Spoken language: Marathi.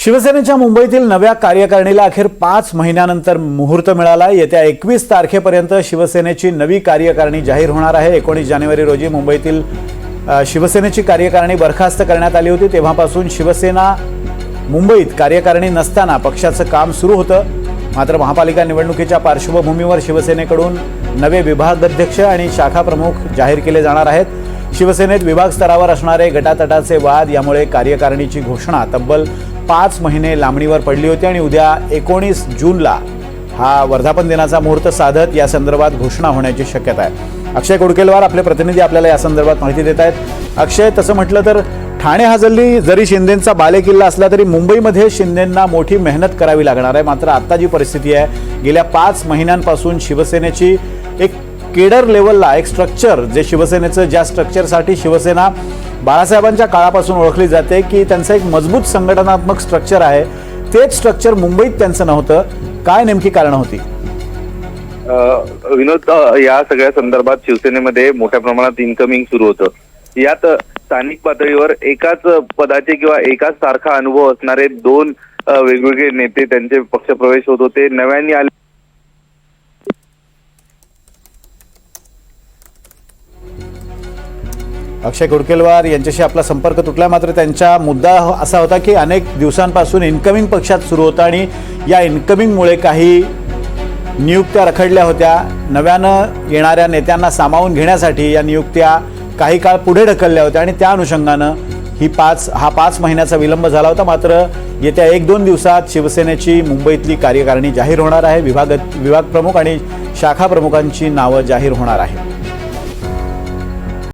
शिवसेनेच्या मुंबईतील नव्या कार्यकारिणीला अखेर 5 महिन्यानंतर मुहूर्त मिळाला। येत्या 21 तारखेपर्यंत शिवसेनेची नवी कार्यकारिणी जाहीर होणार आहे। 19 जानेवारी रोजी मुंबईतील शिवसेनेची कार्यकारिणी बरखास्त करण्यात आली होती। तेव्हापासून शिवसेना मुंबईत कार्यकारिणी नसताना पक्षाचं काम सुरू होतं। मात्र महापालिका निवडणुकीच्या पार्श्वभूमीवर शिवसेनेकडून नवे विभागाध्यक्ष आणि शाखा प्रमुख जाहीर केले जाणार आहेत। शिवसेनेत विभाग स्तरावर असणारे गटातटाचे वाद यामुळे कार्यकारिणीची घोषणा तब्बल 5 महिने लांबणीवर पडली होती आणि उद्या 19 जूनला हा वर्धापन दिनाचा मुहूर्त साधत या संदर्भात घोषणा होण्याची शक्यता आहे। अक्षय कुडकेलवार आपले प्रतिनिधी आपल्याला या संदर्भात माहिती देत आहेत। अक्षय, तसं म्हटलं तर ठाणे हा जरी शिंदेंचा बालेकिल्ला असला तरी मुंबईमध्ये शिंदेंना मोठी मेहनत करावी लागणार आहे। मात्र आता जी परिस्थिती आहे, गेल्या 5 महिन्यांपासून शिवसेनेची एक केडर लेवलला एक स्ट्रक्चर, जे शिवसेनेचं ज्या स्ट्रक्चरसाठी शिवसेना बाळासाहेबांच्या काळापासून ओळखली जाते की त्यांचं एक मजबूत संघटनात्मक स्ट्रक्चर आहे, तेच स्ट्रक्चर मुंबईत त्यांचं नव्हतं। काय नेमकी कारण होती? विनोद, या सगळ्या संदर्भात शिवसेनेमध्ये मोठ्या प्रमाणात इन्कमिंग सुरू होतं। यात स्थानिक पातळीवर एकाच पदाचे किंवा एकाच सारखा अनुभव असणारे 2 वेगवेगळे नेते त्यांचे पक्षप्रवेश होत होते। नव्याने आले अक्षय कुडकेलवार यांच्याशी आपला संपर्क तुटला। मात्र त्यांचा मुद्दा असा होता की अनेक दिवसांपासून इन्कमिंग पक्षात सुरू होता आणि या इन्कमिंगमुळे काही नियुक्त्या रखडल्या होत्या। नव्यानं येणाऱ्या नेत्यांना सामावून घेण्यासाठी या नियुक्त्या काही काळ पुढे ढकलल्या होत्या आणि त्या अनुषंगानं हा 5 महिन्याचा विलंब झाला होता। मात्र येत्या 1-2 दिवसात शिवसेनेची मुंबईतली कार्यकारिणी जाहीर होणार आहे। विभाग प्रमुख आणि शाखा प्रमुखांची नावं जाहीर होणार आहे।